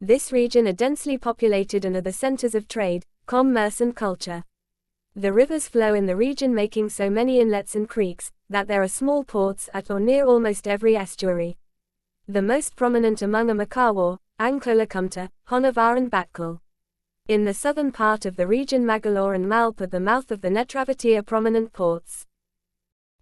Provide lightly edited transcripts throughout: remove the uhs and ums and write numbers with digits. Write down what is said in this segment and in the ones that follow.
This region are densely populated and are the centers of trade, commerce and culture. The rivers flow in the region, making so many inlets and creeks, that there are small ports at or near almost every estuary. The most prominent among are Makawa, Ankolakumta, Honavar and Batkal. In the southern part of the region, Magalore and Malp at the mouth of the Netravati are prominent ports.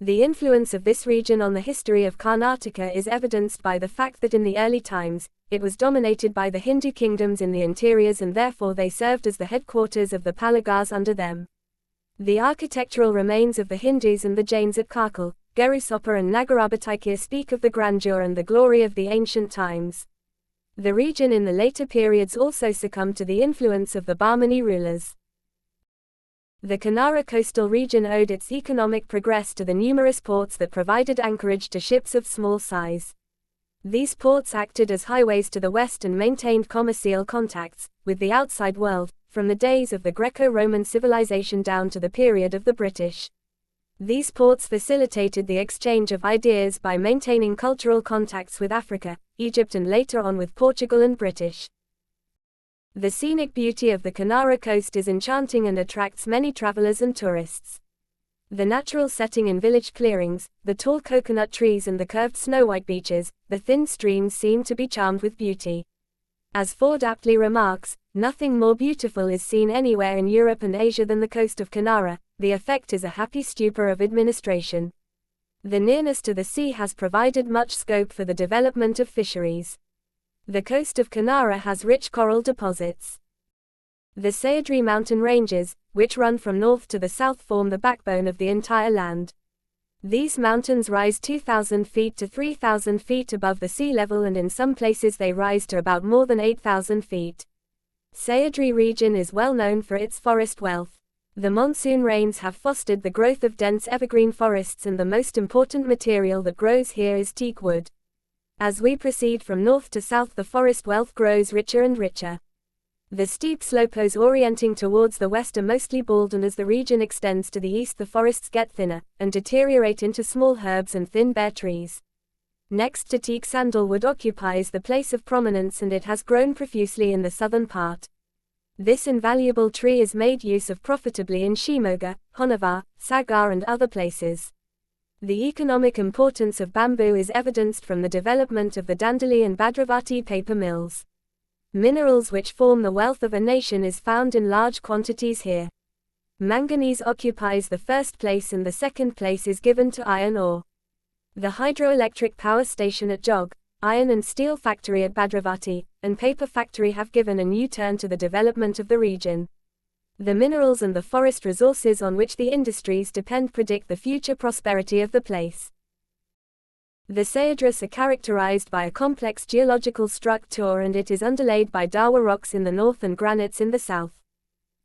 The influence of this region on the history of Karnataka is evidenced by the fact that in the early times, it was dominated by the Hindu kingdoms in the interiors, and therefore they served as the headquarters of the Palagas under them. The architectural remains of the Hindus and the Jains at Karkal, Gerusoppa and Nagarabhatikya speak of the grandeur and the glory of the ancient times. The region in the later periods also succumbed to the influence of the Bahmani rulers. The Kanara coastal region owed its economic progress to the numerous ports that provided anchorage to ships of small size. These ports acted as highways to the west and maintained commercial contacts with the outside world, from the days of the Greco-Roman civilization down to the period of the British. These ports facilitated the exchange of ideas by maintaining cultural contacts with Africa, Egypt and later on with Portugal and British. The scenic beauty of the Kanara coast is enchanting and attracts many travelers and tourists. The natural setting in village clearings, the tall coconut trees and the curved snow-white beaches, the thin streams seem to be charmed with beauty. As Ford aptly remarks, nothing more beautiful is seen anywhere in Europe and Asia than the coast of Kanara. The effect is a happy stupor of administration. The nearness to the sea has provided much scope for the development of fisheries. The coast of Kanara has rich coral deposits. The Sahyadri mountain ranges, which run from north to the south, form the backbone of the entire land. These mountains rise 2,000 feet to 3,000 feet above the sea level, and in some places they rise to about more than 8,000 feet. Sahyadri region is well known for its forest wealth. The monsoon rains have fostered the growth of dense evergreen forests, and the most important material that grows here is teak wood. As we proceed from north to south, the forest wealth grows richer and richer. The steep slopes orienting towards the west are mostly bald, and as the region extends to the east the forests get thinner, and deteriorate into small herbs and thin bare trees. Next to teak, sandalwood occupies the place of prominence, and it has grown profusely in the southern part. This invaluable tree is made use of profitably in Shimoga, Honavar, Sagar and other places. The economic importance of bamboo is evidenced from the development of the Dandeli and Bhadravati paper mills. Minerals which form the wealth of a nation is found in large quantities here. Manganese occupies the first place, and the second place is given to iron ore. The hydroelectric power station at Jog, iron and steel factory at Bhadravati, and paper factory have given a new turn to the development of the region. The minerals and the forest resources on which the industries depend predict the future prosperity of the place. The Sahyadris are characterized by a complex geological structure, and it is underlaid by Dawa rocks in the north and granites in the south.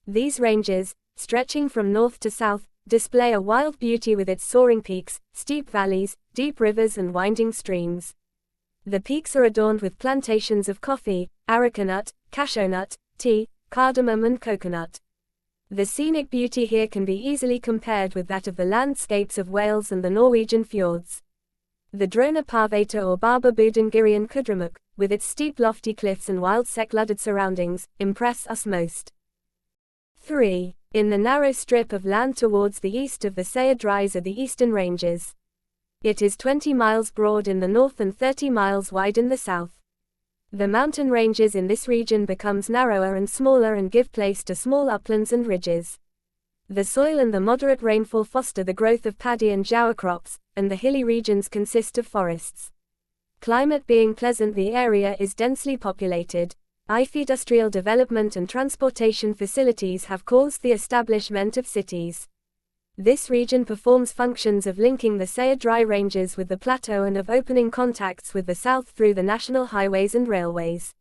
These ranges, stretching from north to south, display a wild beauty with its soaring peaks, steep valleys, deep rivers and winding streams. The peaks are adorned with plantations of coffee, areca nut, cashew nut, tea, cardamom and coconut. The scenic beauty here can be easily compared with that of the landscapes of Wales and the Norwegian fjords. The Drona Parvata or Baba Budangiri and Kudramukh, with its steep lofty cliffs and wild secluded surroundings, impress us most. 3. In the narrow strip of land towards the east of the Sahyadris are the eastern ranges. It is 20 miles broad in the north and 30 miles wide in the south. The mountain ranges in this region becomes narrower and smaller and give place to small uplands and ridges. The soil and the moderate rainfall foster the growth of paddy and jowar crops, and the hilly regions consist of forests. Climate being pleasant, the area is densely populated. Industrial development and transportation facilities have caused the establishment of cities. This region performs functions of linking the Sahyadri ranges with the plateau and of opening contacts with the south through the national highways and railways.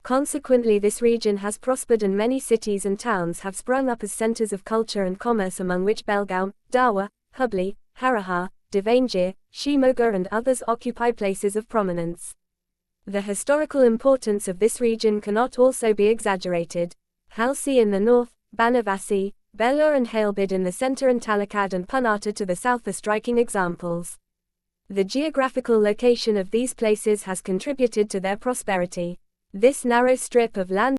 Consequently, this region has prospered, and many cities and towns have sprung up as centers of culture and commerce, among which Belgaum, Dawa, Hubli, Harihar, Davangere, Shimoga and others occupy places of prominence. The historical importance of this region cannot also be exaggerated. Halsi in the north, Banavasi, Bellur and Halebid in the center, and Talakad and Punata to the south are striking examples. The geographical location of these places has contributed to their prosperity. This narrow strip of land